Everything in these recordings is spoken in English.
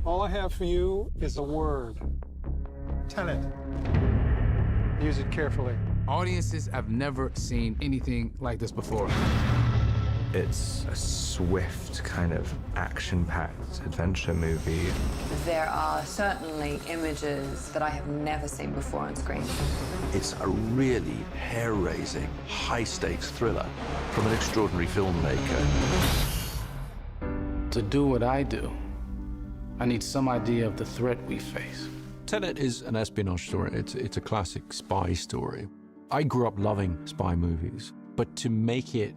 All I have for you is a word. Tenet. Use it carefully. Audiences have never seen anything like this before. It's a swift, kind of action-packed adventure movie. There are certainly images that I have never seen before on screen. It's a really hair-raising, high-stakes thriller from an extraordinary filmmaker. To do what I do, I need some idea of the threat we face. Tenet is an espionage story. It's a classic spy story. I grew up loving spy movies, but to make it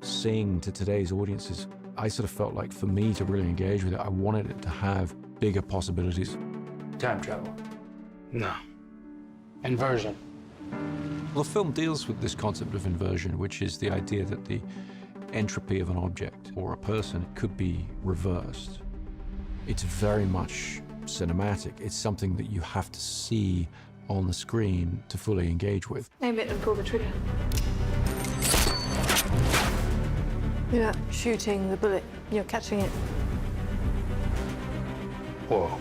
sing to today's audiences, I sort of felt like for me to really engage with it, I wanted it to have bigger possibilities. Time travel? No. Inversion? Well, the film deals with this concept of inversion, which is the idea that the entropy of an object or a person could be reversed. It's very much cinematic. It's something that you have to see on the screen to fully engage with. Aim it and pull the trigger. You're not shooting the bullet, you're catching it. Whoa.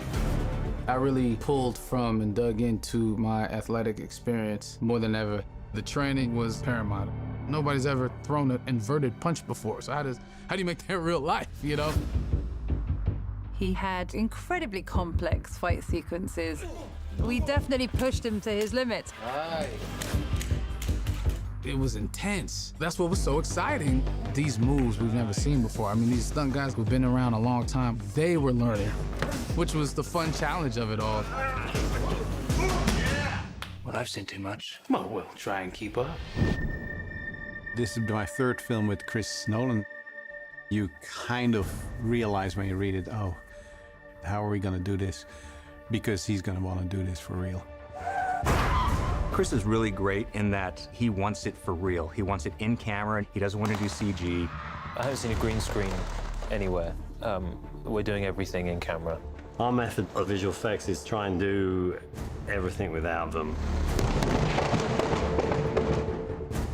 I really pulled from and dug into my athletic experience more than ever. The training was paramount. Nobody's ever thrown an inverted punch before, so how do you make that real life, you know? He had incredibly complex fight sequences. We definitely pushed him to his limits. Right. It was intense. That's what was so exciting. These moves we've never seen before. I mean, these stunt guys who've been around a long time, they were learning, which was the fun challenge of it all. Well, I've seen too much. Well, we'll try and keep up. This is my third film with Chris Nolan. You kind of realize when you read it, oh, how are we gonna do this? Because he's gonna wanna do this for real. Chris is really great in that he wants it for real. He wants it in camera. He doesn't want to do CG. I haven't seen a green screen anywhere. We're doing everything in camera. Our method of visual effects is try and do everything without them.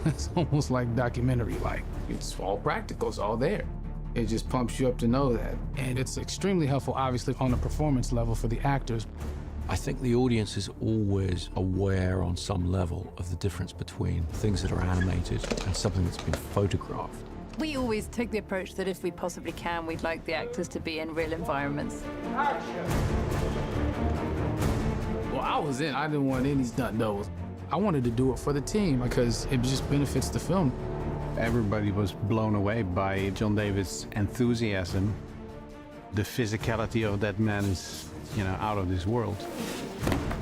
It's almost like documentary-like. It's all practical, it's all there. It just pumps you up to know that. And it's extremely helpful, obviously, on a performance level for the actors. I think the audience is always aware on some level of the difference between things that are animated and something that's been photographed. We always take the approach that if we possibly can, we'd like the actors to be in real environments. Well, I was in. I didn't want any stunt doubles. I wanted to do it for the team because it just benefits the film. Everybody was blown away by John David's enthusiasm. The physicality of that man is, you know, out of this world.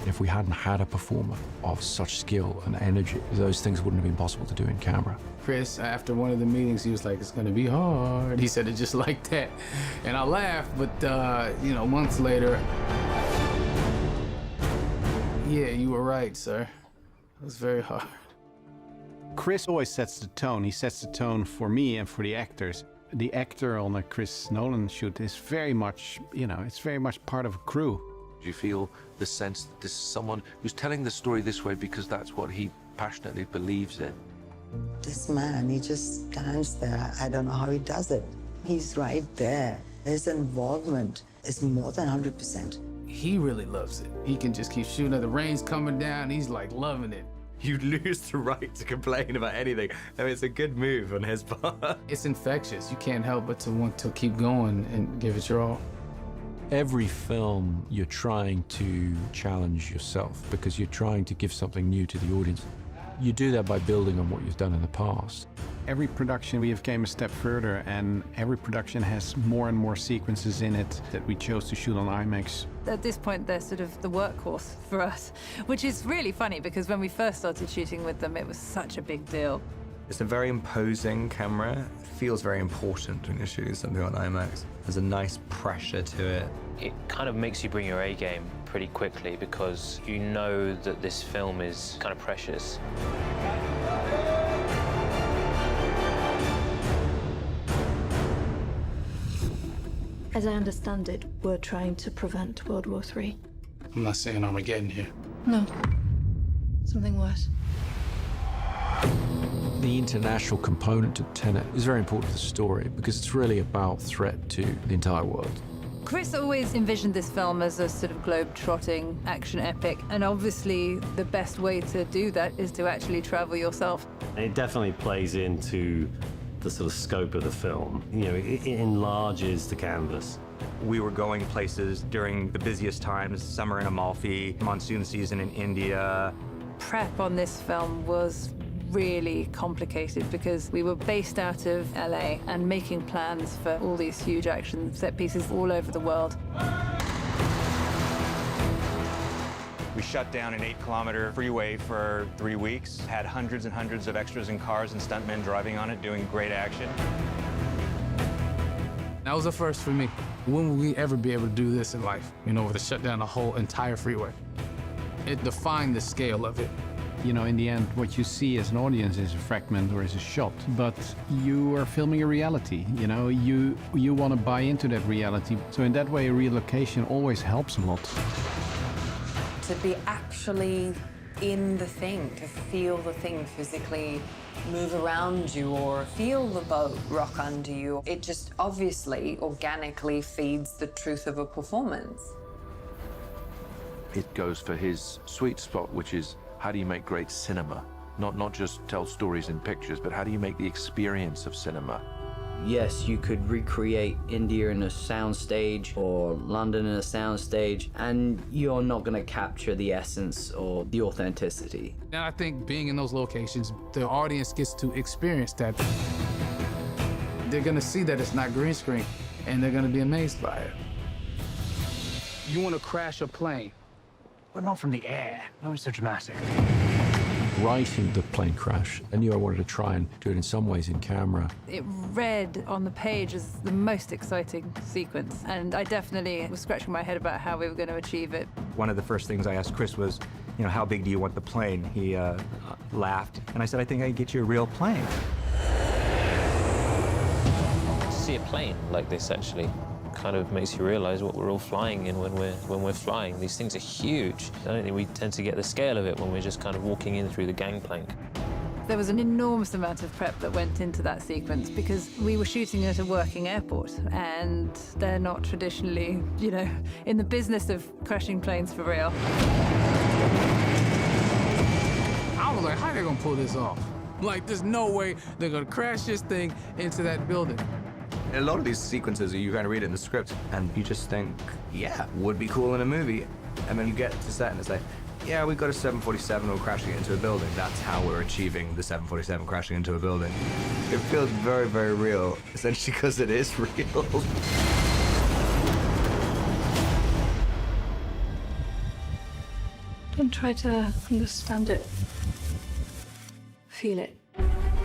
If we hadn't had a performer of such skill and energy, those things wouldn't have been possible to do in camera. Chris, after one of the meetings, he was like, it's gonna be hard. He said it just like that. And I laughed, but, you know, months later, yeah, you were right, sir. It was very hard. Chris always sets the tone. He sets the tone for me and for the actors. The actor on a Chris Nolan shoot is very much, you know, it's very much part of a crew. Do you feel the sense that this is someone who's telling the story this way because that's what he passionately believes in? This man, he just stands there. I don't know how he does it. He's right there. His involvement is more than 100%. He really loves it. He can just keep shooting. The rain's coming down. He's like loving it. You lose the right to complain about anything. I mean, it's a good move on his part. It's infectious. You can't help but to want to keep going and give it your all. Every film, you're trying to challenge yourself because you're trying to give something new to the audience. You do that by building on what you've done in the past. Every production we have came a step further, and every production has more and more sequences in it that we chose to shoot on IMAX. At this point, they're sort of the workhorse for us, which is really funny because when we first started shooting with them, it was such a big deal. It's a very imposing camera. It feels very important when you're shooting something on IMAX. There's a nice pressure to it. It kind of makes you bring your A game pretty quickly because you know that this film is kind of precious. As I understand it, we're trying to prevent World War III. I'm not saying Armageddon here. No. Something worse. The international component to Tenet is very important to the story because it's really about threat to the entire world. Chris always envisioned this film as a sort of globe-trotting action epic, and obviously the best way to do that is to actually travel yourself. It definitely plays into the sort of scope of the film. You know, it enlarges the canvas. We were going places during the busiest times, summer in Amalfi, monsoon season in India. Prep on this film was really complicated because we were based out of LA and making plans for all these huge action set pieces all over the world. We shut down an 8-kilometer freeway for 3 weeks, had hundreds and hundreds of extras and cars and stuntmen driving on it, doing great action. That was a first for me. When will we ever be able to do this in life? You know, to shut down the whole entire freeway. It defined the scale of it. You know, in the end, what you see as an audience is a fragment or is a shot, but you are filming a reality. You know, you want to buy into that reality. So in that way, a relocation always helps a lot. To be actually in the thing, to feel the thing physically move around you or feel the boat rock under you, it just obviously organically feeds the truth of a performance. It goes for his sweet spot, which is how do you make great cinema? Not just tell stories in pictures, but how do you make the experience of cinema? Yes, you could recreate India in a soundstage or London in a soundstage, and you're not going to capture the essence or the authenticity. And I think being in those locations, the audience gets to experience that. They're going to see that it's not green screen, and they're going to be amazed by it. You want to crash a plane, But not from the air. That was so dramatic. Writing the plane crash, I knew I wanted to try and do it in some ways in camera. It read on the page as the most exciting sequence, and I definitely was scratching my head about how we were going to achieve it. One of the first things I asked Chris was, you know, how big do you want the plane? He laughed, and I said, I think I can get you a real plane. To see a plane like this actually kind of makes you realize what we're all flying in when we're flying. These things are huge. I don't think we tend to get the scale of it when we're just kind of walking in through the gangplank. There was an enormous amount of prep that went into that sequence because we were shooting at a working airport, and they're not traditionally, you know, in the business of crashing planes for real. I was like, how are they gonna pull this off? Like, there's no way they're gonna crash this thing into that building. A lot of these sequences, you kind of read it in the script, and you just think, yeah, would be cool in a movie. And then you get to set, and it's like, yeah, we've got a 747, we're crashing it into a building. That's how we're achieving the 747 crashing into a building. It feels very, very real, essentially because it is real. Don't try to understand it. Feel it.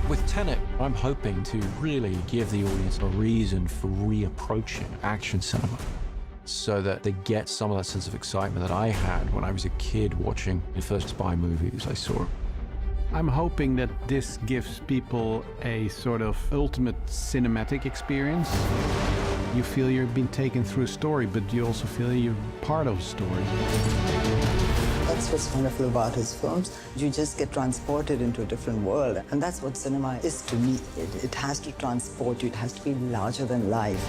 With Tenet, I'm hoping to really give the audience a reason for reapproaching action cinema so that they get some of that sense of excitement that I had when I was a kid watching the first spy movies I saw. I'm hoping that this gives people a sort of ultimate cinematic experience. You feel you've been taken through a story, but you also feel you're part of a story. That's what's wonderful about his films. You just get transported into a different world. And that's what cinema is to me. It has to transport you. It has to be larger than life.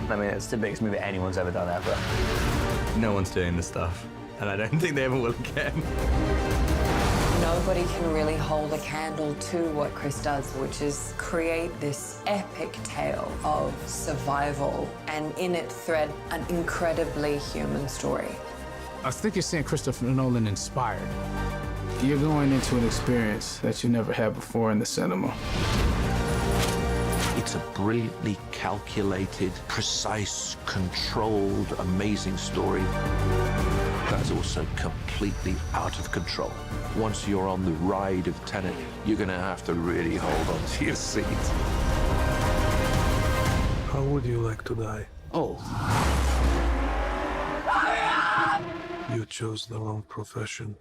I mean, it's the biggest movie anyone's ever done ever. No one's doing this stuff, and I don't think they ever will again. Nobody can really hold a candle to what Chris does, which is create this epic tale of survival and in it thread an incredibly human story. I think you're seeing Christopher Nolan inspired. You're going into an experience that you never had before in the cinema. It's a brilliantly calculated, precise, controlled, amazing story that's also completely out of control. Once you're on the ride of Tenet, you're going to have to really hold on to your seat. How would you like to die? Oh. You chose the wrong profession.